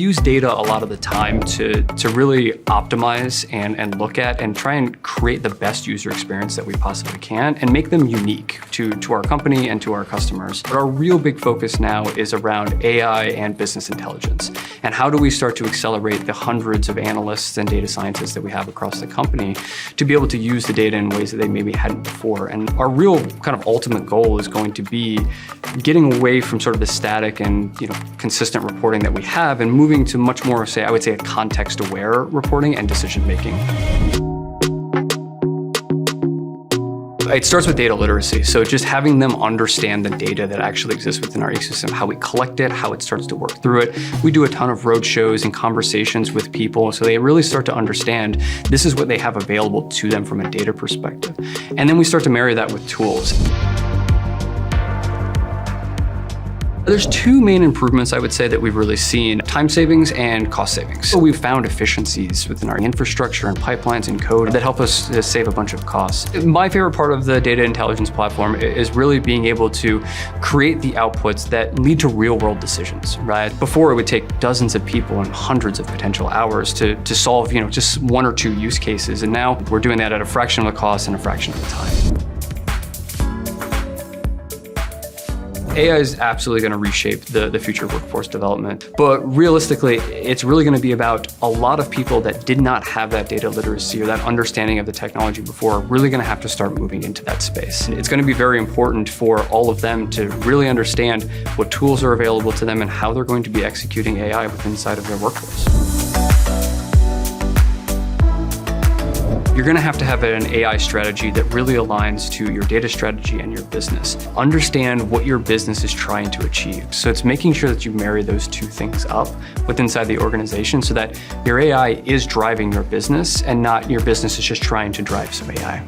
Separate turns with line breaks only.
use data a lot of the time to really optimize and look at and try and create the best user experience that we possibly can and make them unique to our company and to our customers. But our real big focus now is around AI and business intelligence. And how do we start to accelerate the hundreds of analysts and data scientists that we have across the company to be able to use the data in ways that they maybe hadn't before. And our real kind of ultimate goal is going to be getting away from sort of the static and consistent reporting that we have and moving to much more, I would say a context-aware reporting and decision-making. It starts with data literacy. So just having them understand the data that actually exists within our ecosystem, how we collect it, how it starts to work through it. We do a ton of roadshows and conversations with people so they really start to understand this is what they have available to them from a data perspective. And then we start to marry that with tools. There's two main improvements I would say that we've really seen: time savings and cost savings. So we've found efficiencies within our infrastructure and pipelines and code that help us to save a bunch of costs. My favorite part of the data intelligence platform is really being able to create the outputs that lead to real world decisions, right? Before it would take dozens of people and hundreds of potential hours to solve, just one or two use cases. And now we're doing that at a fraction of the cost and a fraction of the time. AI is absolutely going to reshape the future of workforce development. But realistically, it's really going to be about a lot of people that did not have that data literacy or that understanding of the technology before are really going to have to start moving into that space. It's going to be very important for all of them to really understand what tools are available to them and how they're going to be executing AI within inside of their workforce. You're going to have an AI strategy that really aligns to your data strategy and your business. Understand what your business is trying to achieve. So it's making sure that you marry those two things up within inside the organization so that your AI is driving your business and not your business is just trying to drive some AI.